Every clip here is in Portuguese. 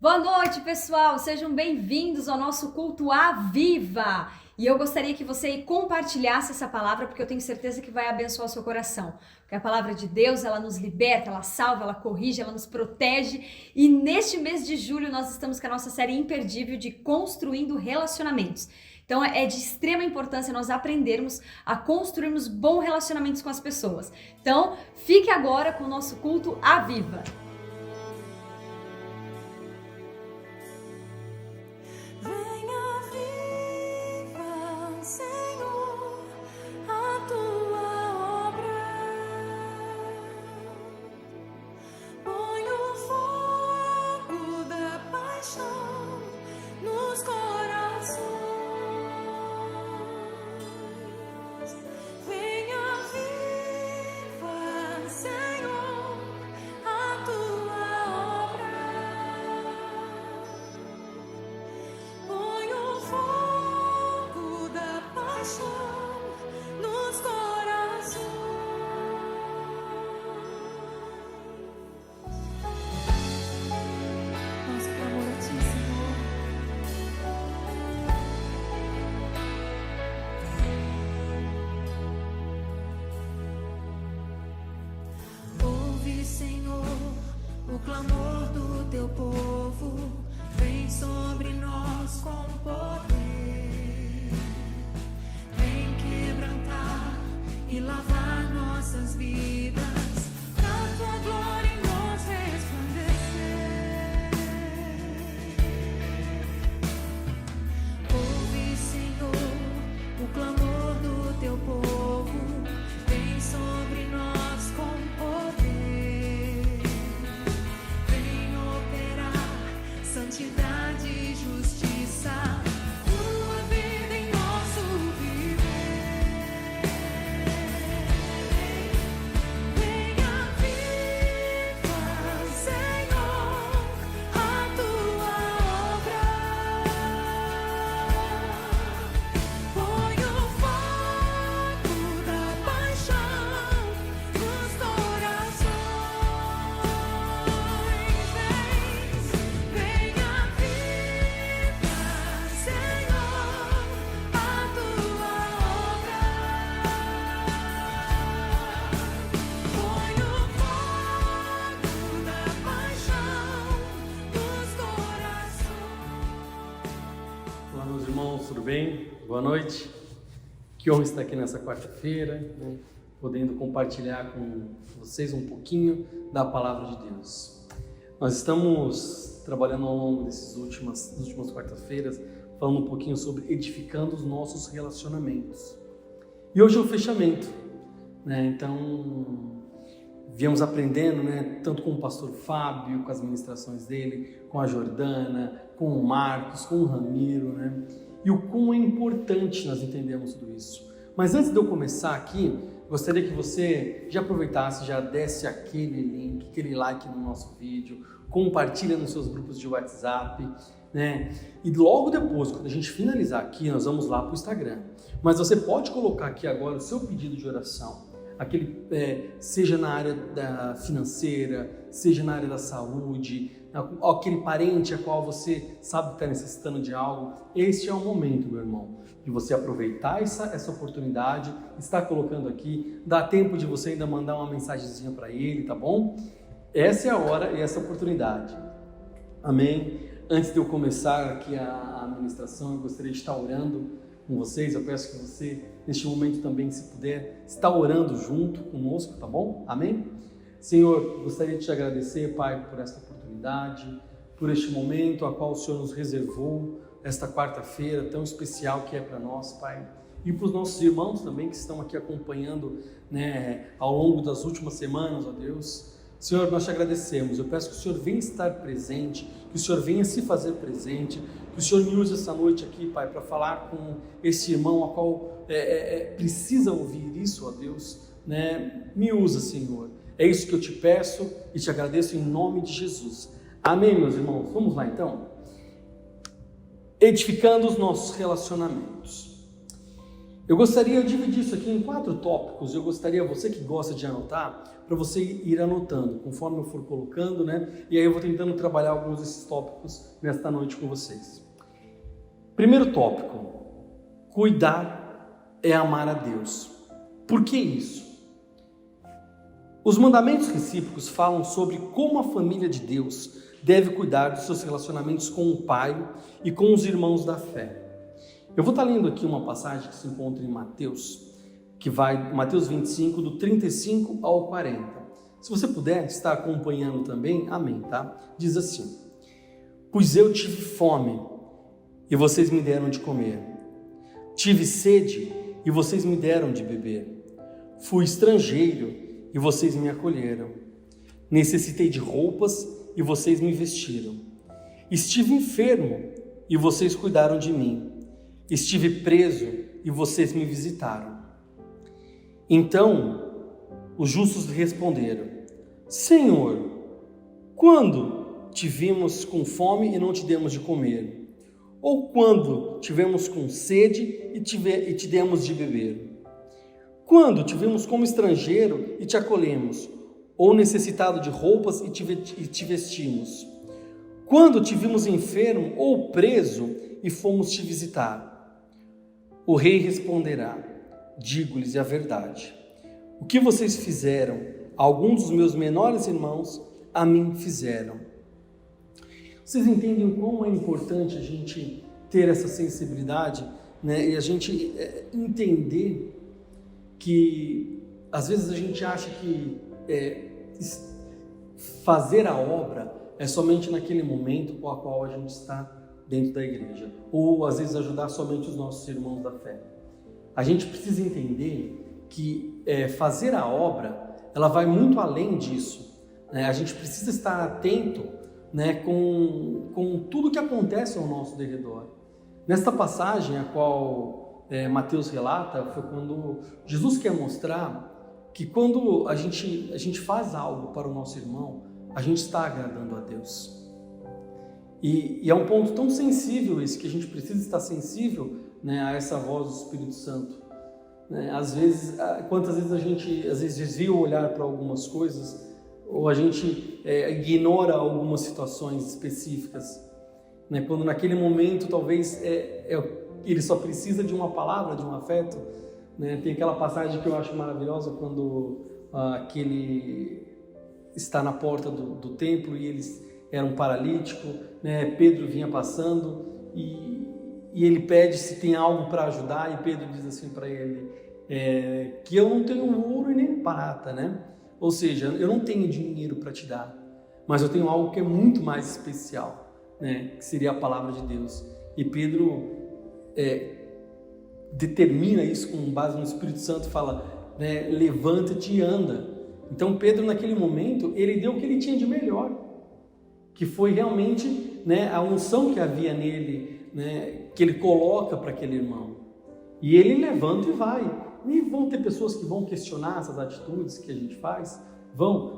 Boa noite, pessoal! Sejam bem-vindos ao nosso culto Aviva! E eu gostaria que você compartilhasse essa palavra, porque eu tenho certeza que vai abençoar o seu coração. Porque a palavra de Deus, ela nos liberta, ela salva, ela corrige, ela nos protege. E neste mês de julho nós estamos com a nossa série imperdível de Construindo Relacionamentos. Então é de extrema importância nós aprendermos a construirmos bons relacionamentos com as pessoas. Então fique agora com o nosso culto Aviva! O clamor do teu povo vem sobre nós com poder. Vem quebrantar e lavar nossas vidas, pra tua glória em nós resplandecer. Ouve, Senhor, o clamor do teu povo vem sobre nós com poder. Santidade e justiça, tua vida em nosso viver. Venha viva, Senhor, a tua obra. Põe o fogo da paixão nos corações. Tudo bem? Boa noite. Que honra estar aqui nessa quarta-feira, né, podendo compartilhar com vocês um pouquinho da palavra de Deus. Nós estamos trabalhando ao longo das últimas quarta-feiras, falando um pouquinho sobre edificando os nossos relacionamentos. E hoje é o fechamento, né? Então, viemos aprendendo, né, tanto com o pastor Fábio, com as ministrações dele, com a Jordana, com o Marcos, com o Ramiro, né? E o quão é importante nós entendermos tudo isso. Mas antes de eu começar aqui, gostaria que você já aproveitasse, já desse aquele link, aquele like no nosso vídeo, compartilha nos seus grupos de WhatsApp, né? E logo depois, quando a gente finalizar aqui, nós vamos lá para o Instagram. Mas você pode colocar aqui agora o seu pedido de oração. Seja na área financeira, seja na área da saúde, aquele parente a qual você sabe que está necessitando de algo. Este é o momento, meu irmão, de você aproveitar essa oportunidade, está colocando aqui, dá tempo de você ainda mandar uma mensagenzinha para ele, tá bom? Essa é a hora e essa oportunidade. Amém? Antes de eu começar aqui a ministração, eu gostaria de estar orando com vocês. Eu peço que você, neste momento também, se puder, está orando junto conosco, tá bom? Amém? Senhor, gostaria de te agradecer, Pai, por esta oportunidade, por este momento a qual o Senhor nos reservou, esta quarta-feira tão especial que é para nós, Pai. E para os nossos irmãos também que estão aqui acompanhando, né, ao longo das últimas semanas, ó Deus. Senhor, nós te agradecemos. Eu peço que o Senhor venha estar presente, que o Senhor venha se fazer presente, que o Senhor me use essa noite aqui, Pai, para falar com esse irmão a qual precisa ouvir isso, ó Deus, né? Me usa, Senhor. É isso que eu te peço e te agradeço em nome de Jesus. Amém, meus irmãos? Vamos lá, então. Edificando os nossos relacionamentos. Eu gostaria de dividir isso aqui em 4 tópicos. Eu gostaria, você que gosta de anotar, para você ir anotando, conforme eu for colocando, né? E aí eu vou tentando trabalhar alguns desses tópicos nesta noite com vocês. Primeiro tópico: cuidar é amar a Deus. Por que isso? Os mandamentos recíprocos falam sobre como a família de Deus deve cuidar dos seus relacionamentos com o Pai e com os irmãos da fé. Eu vou estar lendo aqui uma passagem que se encontra em Mateus, Mateus 25, do 35 ao 40. Se você puder estar acompanhando também, amém, tá? Diz assim: pois eu tive fome e vocês me deram de comer. Tive sede e vocês me deram de beber. Fui estrangeiro e vocês me acolheram. Necessitei de roupas e vocês me vestiram. Estive enfermo e vocês cuidaram de mim. Estive preso e vocês me visitaram. Então os justos responderam: Senhor, quando te vimos com fome e não te demos de comer? Ou quando tivemos com sede e te demos de beber? Quando te vimos como estrangeiro e te acolhemos? Ou necessitado de roupas e te vestimos? Quando te vimos enfermo ou preso e fomos te visitar? O rei responderá: digo-lhes a verdade. O que vocês fizeram a alguns dos meus menores irmãos, a mim fizeram. Vocês entendem o quão é importante a gente ter essa sensibilidade, né? E a gente entender que às vezes a gente acha que fazer a obra é somente naquele momento com a qual a gente está dentro da igreja, ou às vezes ajudar somente os nossos irmãos da fé. A gente precisa entender que fazer a obra, ela vai muito além disso, né? A gente precisa estar atento, né, com tudo que acontece ao nosso derredor. Nesta passagem a qual Mateus relata, foi quando Jesus quer mostrar que quando a gente faz algo para o nosso irmão, a gente está agradando a Deus. E é um ponto tão sensível esse, que a gente precisa estar sensível, né, a essa voz do Espírito Santo. Né? Às vezes, quantas vezes a gente desvia o olhar para algumas coisas, ou a gente ignora algumas situações específicas, né? Quando naquele momento talvez ele só precisa de uma palavra, de um afeto, né? Tem aquela passagem que eu acho maravilhosa, quando aquele está na porta do templo e eles eram paralítico, né? Pedro vinha passando e ele pede se tem algo para ajudar, e Pedro diz assim para ele, que eu não tenho ouro e nem prata, né? Ou seja, eu não tenho dinheiro para te dar, mas eu tenho algo que é muito mais especial, né? Que seria a palavra de Deus. E Pedro determina isso com base no Espírito Santo, fala, né, levanta-te e anda. Então Pedro, naquele momento, ele deu o que ele tinha de melhor, que foi realmente, né, a unção que havia nele, né, que ele coloca para aquele irmão. E ele levanta e vai. E vão ter pessoas que vão questionar essas atitudes que a gente faz.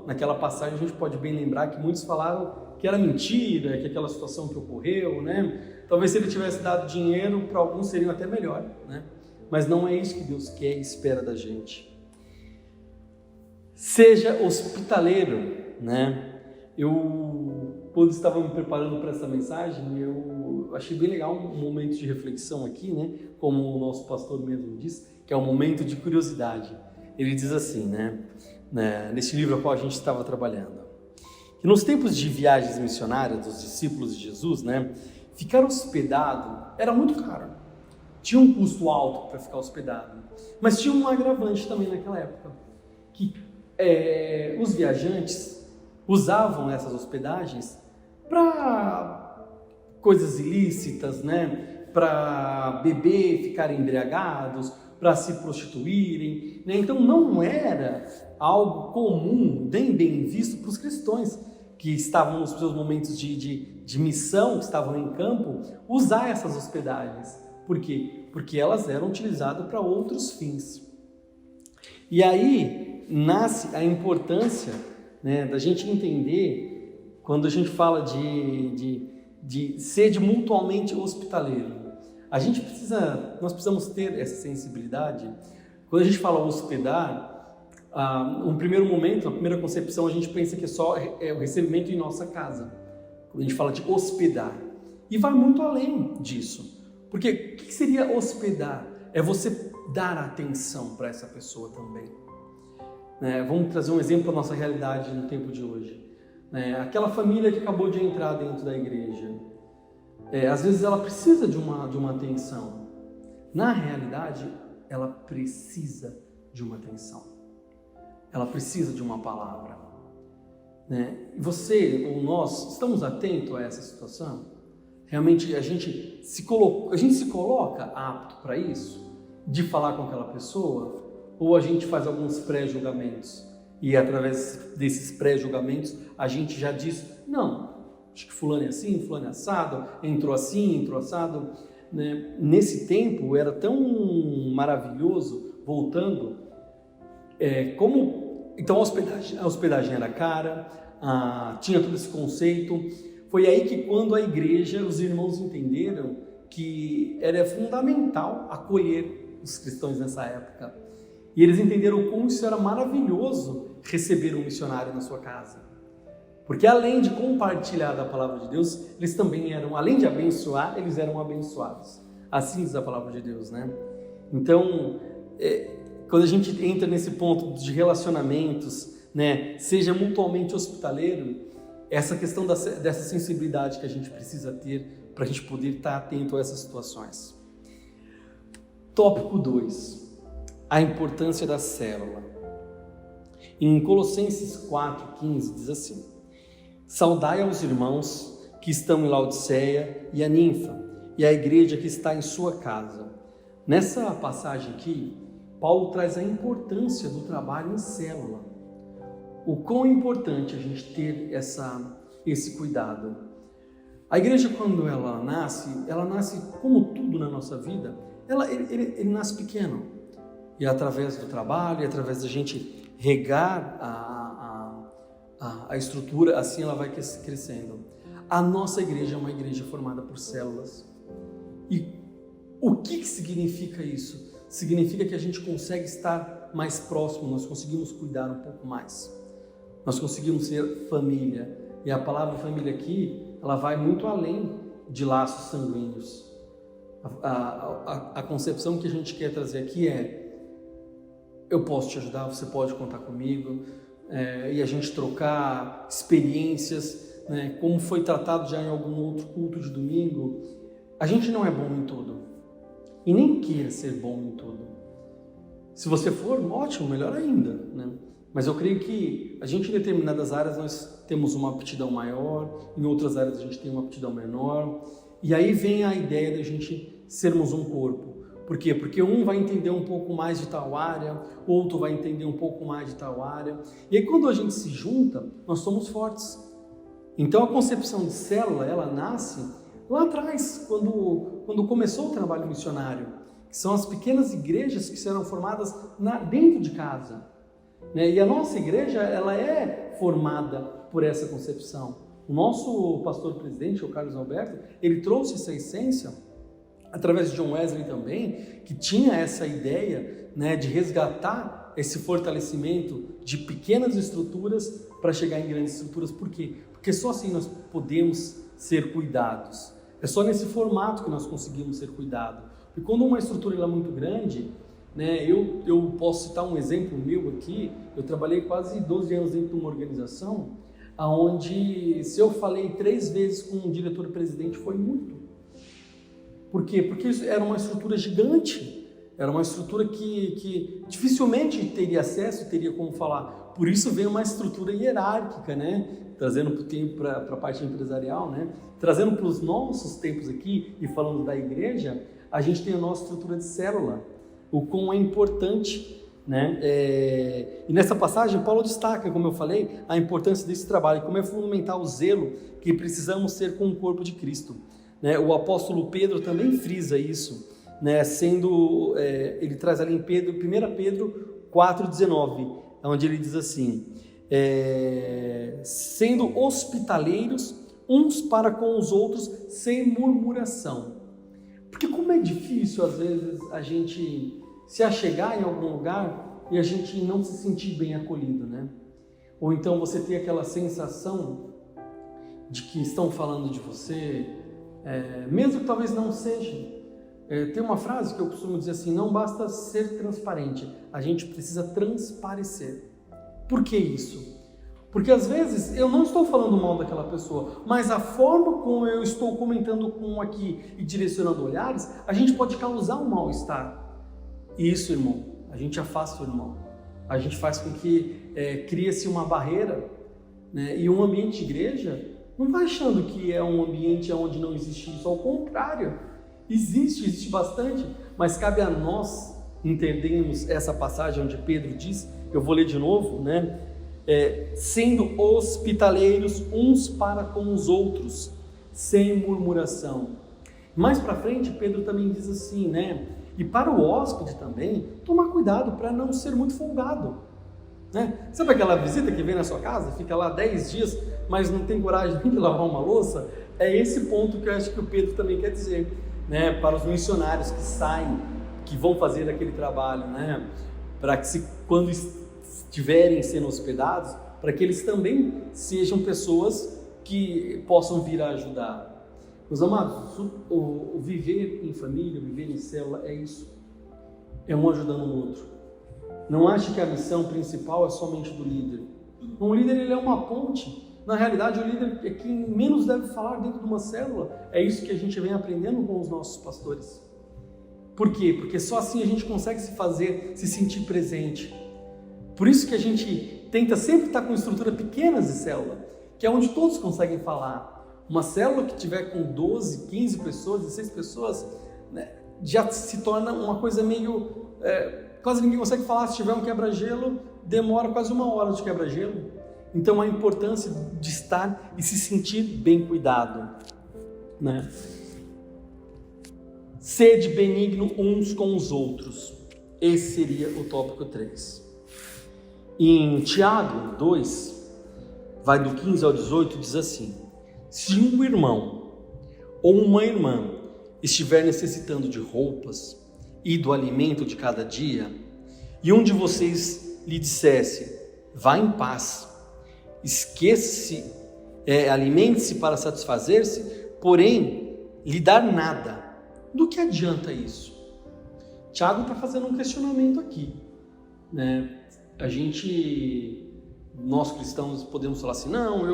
Naquela passagem a gente pode bem lembrar que muitos falaram que era mentira, que aquela situação que ocorreu, né? Talvez se ele tivesse dado dinheiro, para alguns seria até melhor, né? Mas não é isso que Deus quer e espera da gente. Seja hospitaleiro, né? Quando estava me preparando para essa mensagem, eu achei bem legal um momento de reflexão aqui, né? Como o nosso pastor mesmo disse, que é um momento de curiosidade. Ele diz assim, né? Nesse livro ao qual a gente estava trabalhando, que nos tempos de viagens missionárias dos discípulos de Jesus, né? Ficar hospedado era muito caro. Tinha um custo alto para ficar hospedado. Mas tinha um agravante também naquela época, que os viajantes usavam essas hospedagens para coisas ilícitas, né? Para beber, ficarem embriagados, para se prostituírem, né? Então não era algo comum, nem bem visto para os cristãos que estavam nos seus momentos de missão, que estavam em campo, usar essas hospedagens. Por quê? Porque elas eram utilizadas para outros fins. E aí nasce a importância, né, da gente entender, quando a gente fala de ser mutuamente hospitaleiro. Nós precisamos ter essa sensibilidade. Quando a gente fala hospedar, no primeiro momento, na primeira concepção, a gente pensa que só é o recebimento em nossa casa. Quando a gente fala de hospedar. E vai muito além disso. Porque o que seria hospedar? É você dar atenção para essa pessoa também. Vamos trazer um exemplo da nossa realidade no tempo de hoje. Aquela família que acabou de entrar dentro da igreja, às vezes ela precisa de uma atenção. Na realidade, ela precisa de uma atenção. Ela precisa de uma palavra. Você ou nós estamos atentos a essa situação? Realmente a gente se coloca apto para isso? De falar com aquela pessoa? Ou a gente faz alguns pré-julgamentos? E através desses pré-julgamentos a gente já diz, não, acho que fulano é assim, fulano é assado, entrou assim, entrou assado. Nesse tempo era tão maravilhoso, voltando, então a hospedagem era cara, tinha todo esse conceito. Foi aí que quando a igreja, os irmãos entenderam que era fundamental acolher os cristãos nessa época. E eles entenderam como isso era maravilhoso receber um missionário na sua casa. Porque além de compartilhar da palavra de Deus, eles também eram, além de abençoar, eles eram abençoados. Assim diz a palavra de Deus, né? Então, quando a gente entra nesse ponto de relacionamentos, seja mutuamente hospitaleiro, essa questão dessa sensibilidade que a gente precisa ter para a gente poder estar atento a essas situações. Tópico 2. A importância da célula. Em Colossenses 4,15 diz assim: saudai aos irmãos que estão em Laodiceia e a Ninfa, e a igreja que está em sua casa. Nessa passagem aqui, Paulo traz a importância do trabalho em célula. O quão importante a gente ter esse cuidado. A igreja, quando ela nasce como tudo na nossa vida, ele nasce pequeno. E através do trabalho, e através da gente regar a estrutura, assim ela vai crescendo. A nossa igreja é uma igreja formada por células. E o que significa isso? Significa que a gente consegue estar mais próximo, nós conseguimos cuidar um pouco mais. Nós conseguimos ser família. E a palavra família aqui, ela vai muito além de laços sanguíneos. A concepção que a gente quer trazer aqui é: eu posso te ajudar, você pode contar comigo, e a gente trocar experiências, como foi tratado já em algum outro culto de domingo. A gente não é bom em tudo, e nem queira ser bom em tudo. Se você for, ótimo, melhor ainda, Mas eu creio que a gente, em determinadas áreas, nós temos uma aptidão maior, em outras áreas a gente tem uma aptidão menor, e aí vem a ideia da gente sermos um corpo. Por quê? Porque um vai entender um pouco mais de tal área, outro vai entender um pouco mais de tal área. E aí quando a gente se junta, nós somos fortes. Então a concepção de célula, ela nasce lá atrás, quando começou o trabalho missionário, que são as pequenas igrejas que serão formadas dentro de casa. E a nossa igreja, ela é formada por essa concepção. O nosso pastor-presidente, o Carlos Alberto, ele trouxe essa essência através de John Wesley também, que tinha essa ideia de resgatar esse fortalecimento de pequenas estruturas para chegar em grandes estruturas. Por quê? Porque só assim nós podemos ser cuidados. É só nesse formato que nós conseguimos ser cuidados. Porque quando uma estrutura é muito grande, eu posso citar um exemplo meu aqui. Eu trabalhei quase 12 anos dentro de uma organização onde, se eu falei 3 vezes com um diretor-presidente, foi muito. Por quê? Porque isso era uma estrutura gigante, era uma estrutura que dificilmente teria acesso, teria como falar. Por isso vem uma estrutura hierárquica, trazendo para a parte empresarial, trazendo para os nossos tempos aqui e falando da igreja, a gente tem a nossa estrutura de célula, o quão é importante, E nessa passagem, Paulo destaca, como eu falei, a importância desse trabalho, como é fundamental o zelo que precisamos ter com o corpo de Cristo. O apóstolo Pedro também frisa isso, ele traz ali em 1 Pedro 4,19, onde ele diz assim: sendo hospitaleiros uns para com os outros sem murmuração. Por Porque como é difícil, às vezes, a gente se achegar em algum lugar e a gente não se sentir bem acolhido, né? Ou então você ter aquela sensação de que estão falando de você, mesmo que talvez não seja. Tem uma frase que eu costumo dizer assim: não basta ser transparente, a gente precisa transparecer. Por que isso? Porque às vezes eu não estou falando mal daquela pessoa, mas a forma como eu estou comentando com um aqui e direcionando olhares, a gente pode causar um mal-estar. E isso, irmão, a gente afasta o irmão. A gente faz com que crie-se uma barreira, né? E um ambiente de igreja, não vai achando que é um ambiente onde não existe isso. Ao contrário, existe bastante, mas cabe a nós entendermos essa passagem onde Pedro diz, eu vou ler de novo, né? Sendo hospitaleiros uns para com os outros, sem murmuração. Mais para frente, Pedro também diz assim, né? E para o hóspede também, tomar cuidado para não ser muito folgado, né? Sabe aquela visita que vem na sua casa, fica lá 10 dias, mas não tem coragem nem de lavar uma louça? É esse ponto que eu acho que o Pedro também quer dizer, né? Para os missionários que saem, que vão fazer aquele trabalho, né? Para que quando estiverem sendo hospedados, para que eles também sejam pessoas que possam vir a ajudar. Meus amados, o viver em família, o viver em célula é isso. É um ajudando o outro. Não ache que a missão principal é somente do líder. Um líder, ele é uma ponte. Na realidade, o líder é quem menos deve falar dentro de uma célula. É isso que a gente vem aprendendo com os nossos pastores. Por quê? Porque só assim a gente consegue se sentir presente. Por isso que a gente tenta sempre estar com estrutura pequenas de célula, que é onde todos conseguem falar. Uma célula que tiver com 12, 15 pessoas, 16 pessoas, né, já se torna uma coisa meio... quase ninguém consegue falar. Se tiver um quebra-gelo, demora quase 1 hora de quebra-gelo. Então a importância de estar e se sentir bem cuidado, né? Sede benigno uns com os outros. Esse seria o tópico 3. Em Tiago 2, vai do 15 ao 18, diz assim: se um irmão ou uma irmã estiver necessitando de roupas e do alimento de cada dia, e um de vocês lhe dissesse, vá em paz, esqueça-se, alimente-se para satisfazer-se, porém lhe dar nada, do que adianta isso? Tiago está fazendo um questionamento aqui, né? Nós cristãos podemos falar assim, não,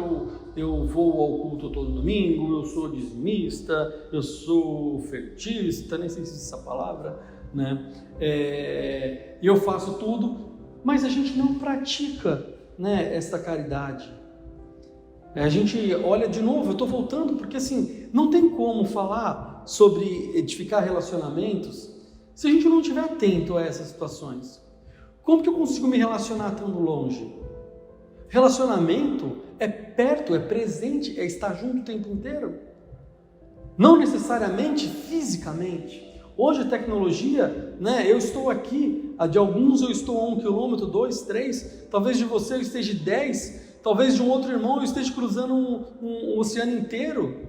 eu vou ao culto todo domingo, eu sou dizimista, eu sou ofertista, nem sei se existe essa palavra, né? Eu faço tudo, mas a gente não pratica, né, esta caridade. A gente olha de novo, eu estou voltando, porque assim, não tem como falar sobre edificar relacionamentos se a gente não estiver atento a essas situações. Como que eu consigo me relacionar estando longe? Relacionamento é perto, é presente, é estar junto o tempo inteiro. Não necessariamente fisicamente. Hoje a tecnologia, né, eu estou aqui, a de alguns eu estou a 1 quilômetro, 2, 3, talvez de você eu esteja 10, talvez de um outro irmão eu esteja cruzando um oceano inteiro,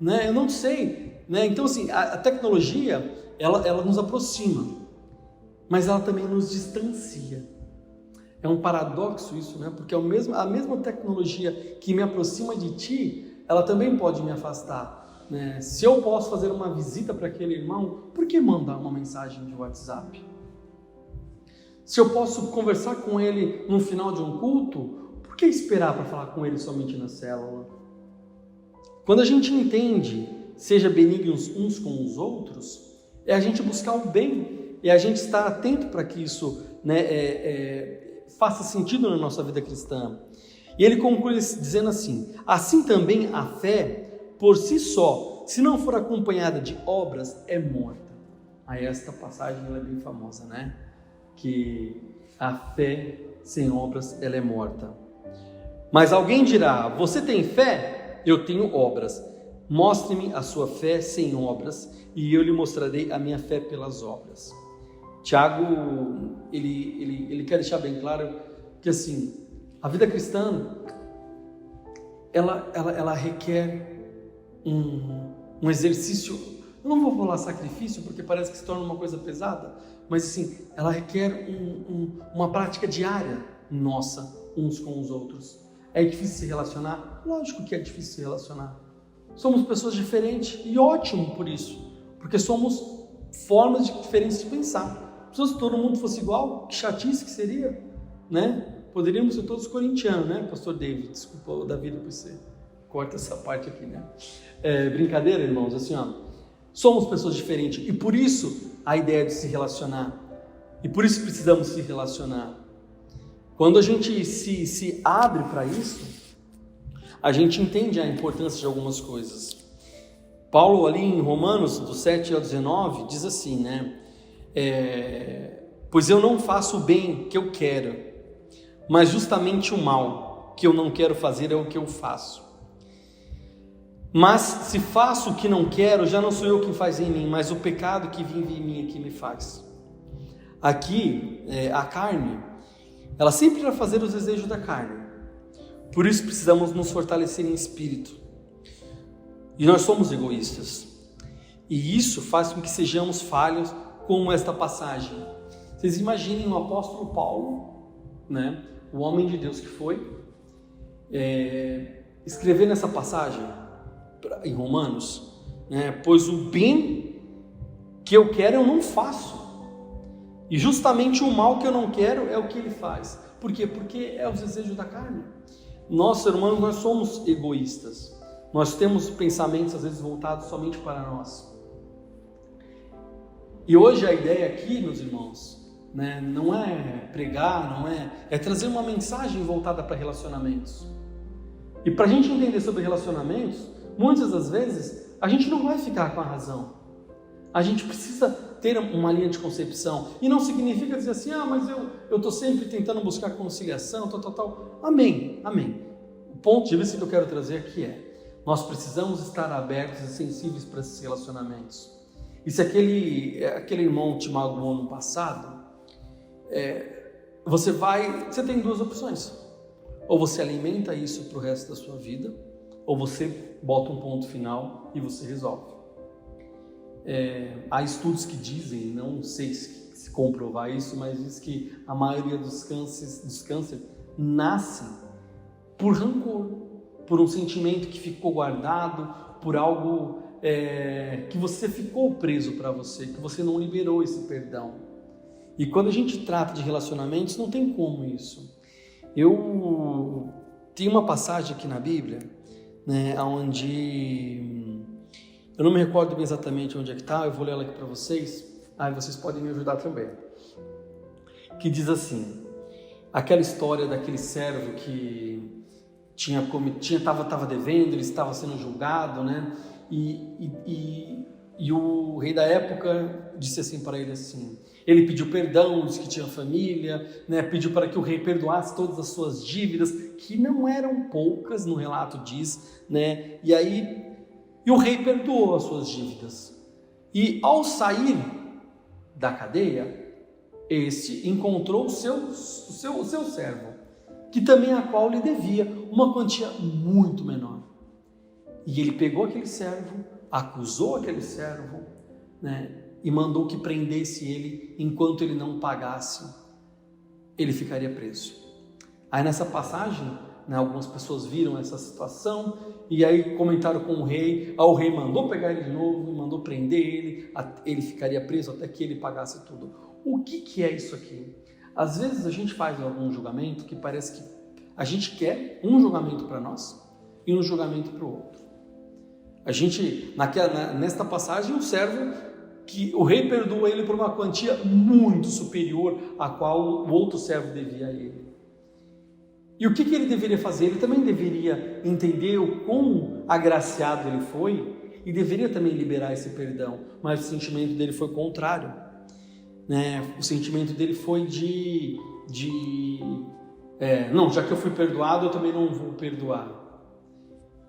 né? Eu não sei, né? Então assim, a tecnologia, ela nos aproxima, mas ela também nos distancia. É um paradoxo isso, né? Porque a mesma tecnologia que me aproxima de ti, ela também pode me afastar, né? Se eu posso fazer uma visita para aquele irmão, por que mandar uma mensagem de WhatsApp? Se eu posso conversar com ele no final de um culto, por que esperar para falar com ele somente na célula? Quando a gente entende, seja benignos uns com os outros, é a gente buscar o bem, é a gente estar atento para que isso, né, faça sentido na nossa vida cristã. E ele conclui dizendo assim: assim também a fé, por si só, se não for acompanhada de obras, é morta. Aí esta passagem ela é bem famosa, né? Que a fé sem obras, ela é morta. Mas alguém dirá, você tem fé? Eu tenho obras. Mostre-me a sua fé sem obras, e eu lhe mostrarei a minha fé pelas obras. Tiago, ele quer deixar bem claro que assim, a vida cristã, ela requer um exercício eu não vou falar sacrifício porque parece que se torna uma coisa pesada, mas assim, ela requer uma prática diária nossa, uns com os outros. É difícil se relacionar? Lógico que é difícil se relacionar. Somos pessoas diferentes e ótimo por isso, porque somos formas diferentes de pensar. Se todo mundo fosse igual, que chatice que seria, né? Poderíamos ser todos corintianos, né, pastor David? Desculpa, o Davi depois você corta essa parte aqui, né? Brincadeira, irmãos, assim, ó. Somos pessoas diferentes e por isso a ideia de se relacionar. E por isso precisamos se relacionar. Quando a gente se abre para isso, a gente entende a importância de algumas coisas. Paulo ali em Romanos, do 7 ao 19, diz assim, né? Pois eu não faço o bem que eu quero, mas justamente o mal que eu não quero fazer é o que eu faço. Mas se faço o que não quero, já não sou eu quem faz em mim, mas o pecado que vive em mim é que me faz. Aqui, a carne, ela sempre vai fazer os desejos da carne. Por isso precisamos nos fortalecer em espírito. E nós somos egoístas. E isso faz com que sejamos falhos, como esta passagem. Vocês imaginem o apóstolo Paulo, né, o homem de Deus que foi, escrever nessa passagem em Romanos, né, pois o bem que eu quero eu não faço. E justamente o mal que eu não quero é o que ele faz. Por quê? Porque é os desejos da carne. Nós, seres humanos, nós somos egoístas. Nós temos pensamentos, às vezes, voltados somente para nós. E hoje a ideia aqui, meus irmãos, né, não é pregar, é trazer uma mensagem voltada para relacionamentos. E para a gente entender sobre relacionamentos, muitas das vezes, a gente não vai ficar com a razão. A gente precisa ter uma linha de concepção. E não significa dizer assim, mas eu estou sempre tentando buscar conciliação, tal. Amém. O ponto de vista que eu quero trazer aqui nós precisamos estar abertos e sensíveis para esses relacionamentos. E se aquele irmão te magoou no passado, você tem duas opções. Ou você alimenta isso para o resto da sua vida, ou você bota um ponto final e você resolve. Há estudos que dizem, não sei se comprovar isso, mas diz que a maioria dos cânceres nasce por rancor, por um sentimento que ficou guardado, por algo que você ficou preso para você, que você não liberou esse perdão. E quando a gente trata de relacionamentos, não tem como isso. Eu tenho uma passagem aqui na Bíblia, né, onde eu não me recordo bem exatamente onde é que está, eu vou ler ela aqui para vocês, aí vocês podem me ajudar também. Que diz assim, aquela história daquele servo que estava devendo, ele estava sendo julgado, né? E o rei da época disse assim para ele assim, ele pediu perdão, disse que tinha família, né? Pediu para que o rei perdoasse todas as suas dívidas, que não eram poucas, no relato diz, né? E o rei perdoou as suas dívidas. E ao sair da cadeia, este encontrou o seu servo, que também a qual lhe devia uma quantia muito menor. E ele pegou aquele servo, acusou aquele servo, né, e mandou que prendesse ele enquanto ele não pagasse, ele ficaria preso. Aí nessa passagem, né, algumas pessoas viram essa situação e aí comentaram com o rei. O rei mandou pegar ele de novo, mandou prender ele, ele ficaria preso até que ele pagasse tudo. O que é isso aqui? Às vezes a gente faz algum julgamento que parece que a gente quer um julgamento para nós e um julgamento para o outro. A gente, nesta passagem, o servo, que o rei perdoa ele por uma quantia muito superior à qual o outro servo devia a ele. E o que ele deveria fazer? Ele também deveria entender o quão agraciado ele foi e deveria também liberar esse perdão, mas o sentimento dele foi contrário, né? O sentimento dele foi não, já que eu fui perdoado, eu também não vou perdoar.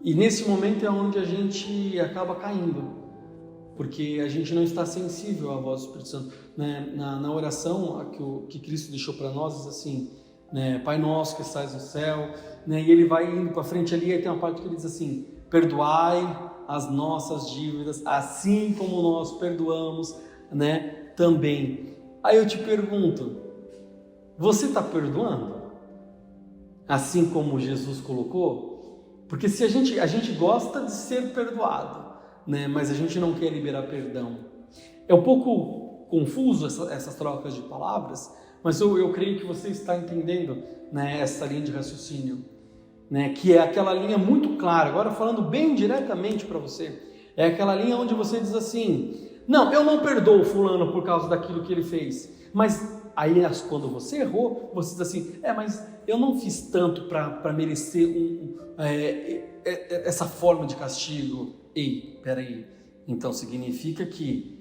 E nesse momento é onde a gente acaba caindo, porque a gente não está sensível à voz do Espírito Santo, né? Na oração que Cristo deixou para nós, diz assim, né, Pai nosso que estás no céu, né, e ele vai indo para frente ali, aí tem uma parte que ele diz assim, perdoai as nossas dívidas, assim como nós perdoamos, né, também. Aí eu te pergunto, você está perdoando? Assim como Jesus colocou? Porque se a gente gosta de ser perdoado, né, mas a gente não quer liberar perdão. É um pouco confuso essas trocas de palavras, mas eu creio que você está entendendo, né, essa linha de raciocínio, né, que é aquela linha muito clara. Agora falando bem diretamente para você, é aquela linha onde você diz assim: não, eu não perdoo fulano por causa daquilo que ele fez, mas aí quando você errou, você diz assim: mas eu não fiz tanto para merecer essa forma de castigo. Ei, peraí, então significa que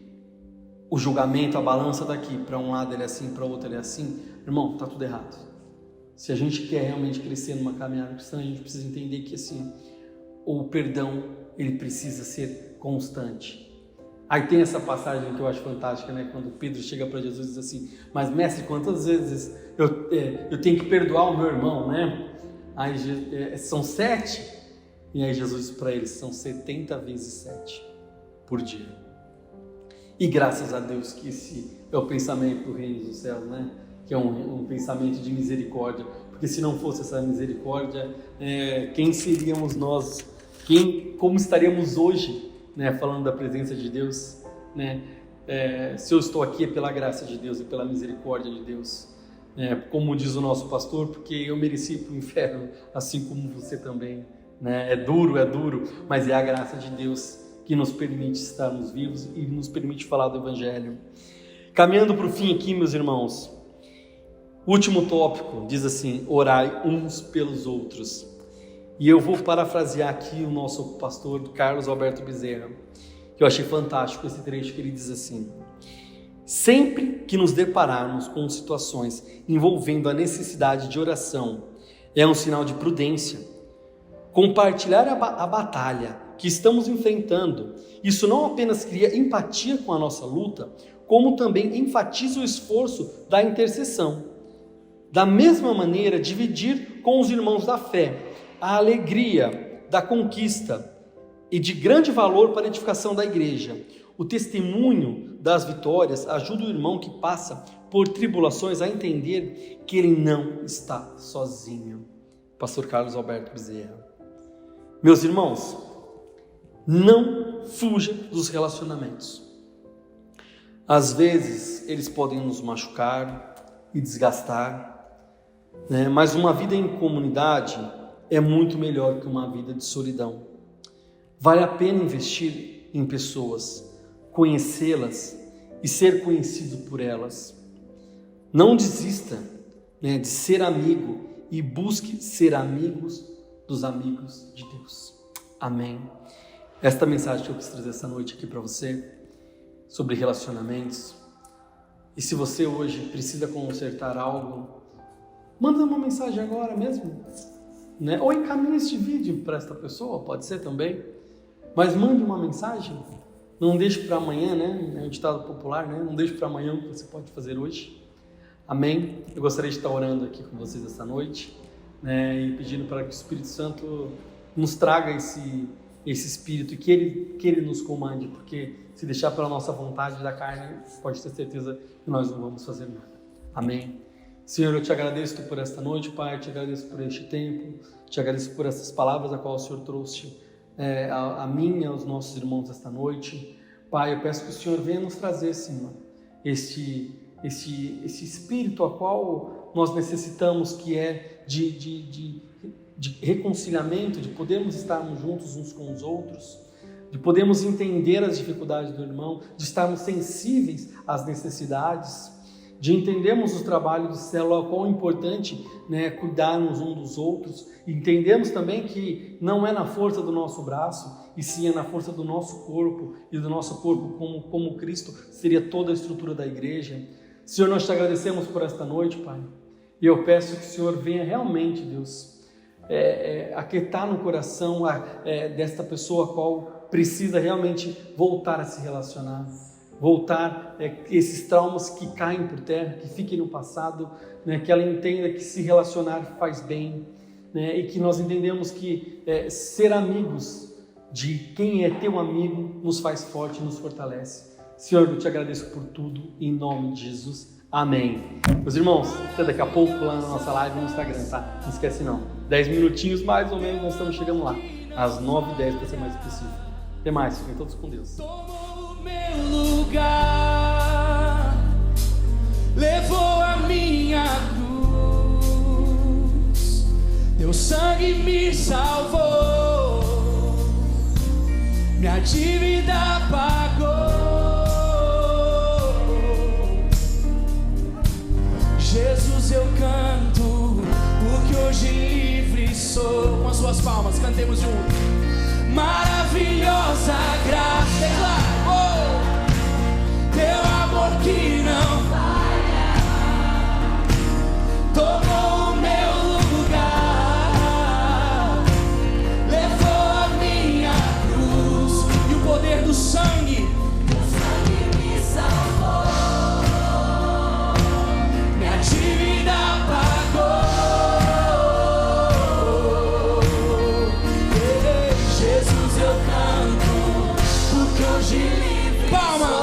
o julgamento, a balança daqui, para um lado ele é assim, para o outro ele é assim? Irmão, tá tudo errado. Se a gente quer realmente crescer numa caminhada cristã, a gente precisa entender que assim, o perdão, ele precisa ser constante. Aí tem essa passagem que eu acho fantástica, né? Quando Pedro chega para Jesus e diz assim: mas mestre, quantas vezes eu tenho que perdoar o meu irmão, né? Aí são 7. E aí Jesus diz para ele: são 70 vezes 7 por dia. E graças a Deus que esse é o pensamento do reino dos céus, né? Que é um pensamento de misericórdia. Porque se não fosse essa misericórdia, quem seríamos nós? Como estaríamos hoje, né, falando da presença de Deus, né? Se eu estou aqui é pela graça de Deus e pela misericórdia de Deus, como diz o nosso pastor, porque eu mereci ir para o inferno, assim como você também, né? É duro, mas é a graça de Deus que nos permite estarmos vivos e nos permite falar do Evangelho. Caminhando para o fim aqui, meus irmãos, o último tópico diz assim: orai uns pelos outros. E eu vou parafrasear aqui o nosso pastor Carlos Alberto Bezerra, que eu achei fantástico esse trecho, que ele diz assim: sempre que nos depararmos com situações envolvendo a necessidade de oração, é um sinal de prudência. Compartilhar a batalha que estamos enfrentando, isso não apenas cria empatia com a nossa luta, como também enfatiza o esforço da intercessão. Da mesma maneira, dividir com os irmãos da fé a alegria da conquista e de grande valor para a edificação da igreja. O testemunho das vitórias ajuda o irmão que passa por tribulações a entender que ele não está sozinho. Pastor Carlos Alberto Bezerra. Meus irmãos, não fuja dos relacionamentos. Às vezes eles podem nos machucar e desgastar, né? Mas uma vida em comunidade é muito melhor que uma vida de solidão. Vale a pena investir em pessoas, conhecê-las e ser conhecido por elas. Não desista, né, de ser amigo e busque ser amigos dos amigos de Deus. Amém. Esta mensagem que eu quis trazer essa noite aqui para você, sobre relacionamentos. E se você hoje precisa consertar algo, manda uma mensagem agora mesmo, né? Ou encaminhe este vídeo para esta pessoa, pode ser também. Mas mande uma mensagem. Não deixe para amanhã, né? É um ditado popular, né? Não deixe para amanhã o que você pode fazer hoje. Amém? Eu gostaria de estar orando aqui com vocês essa noite, né? E pedindo para que o Espírito Santo nos traga esse Espírito e que ele nos comande, porque se deixar pela nossa vontade da carne, pode ter certeza que nós não vamos fazer nada. Amém? Senhor, eu te agradeço por esta noite, Pai, te agradeço por este tempo, te agradeço por essas palavras a qual o Senhor trouxe a mim e aos nossos irmãos esta noite. Pai, eu peço que o Senhor venha nos trazer, Senhor, esse Espírito a qual nós necessitamos, que é de reconciliamento, de podermos estarmos juntos uns com os outros, de podermos entender as dificuldades do irmão, de estarmos sensíveis às necessidades, de entendermos o trabalho de célula, quão importante, né, cuidarmos uns dos outros, e entendemos também que não é na força do nosso braço, e sim é na força do nosso corpo, e do nosso corpo como Cristo seria toda a estrutura da igreja. Senhor, nós te agradecemos por esta noite, Pai, e eu peço que o Senhor venha realmente, Deus, aquietar no coração desta pessoa a qual precisa realmente voltar a se relacionar, voltar esses traumas que caem por terra, que fiquem no passado, né, que ela entenda que se relacionar faz bem, né, e que nós entendemos que ser amigos de quem é teu amigo, nos faz forte, nos fortalece. Senhor, eu te agradeço por tudo, em nome de Jesus. Amém. Meus irmãos, até daqui a pouco lá na nossa live no Instagram, tá? Não esquece não. 10 minutinhos mais ou menos, nós estamos chegando lá. Às 9h10 para ser mais específico. Até mais, fiquem todos com Deus. Tomou o meu lugar, levou a minha cruz, teu sangue me salvou, minha dívida pagou. Jesus, eu canto, porque hoje livre sou. Com as suas palmas, cantemos juntos. Maravilhosa graça, declaro, teu amor que não falha, tomou o meu lugar, levou a minha cruz, e o poder do sangue me salvou, minha dívida pagou. Jesus, eu canto, porque hoje livre. Palmas!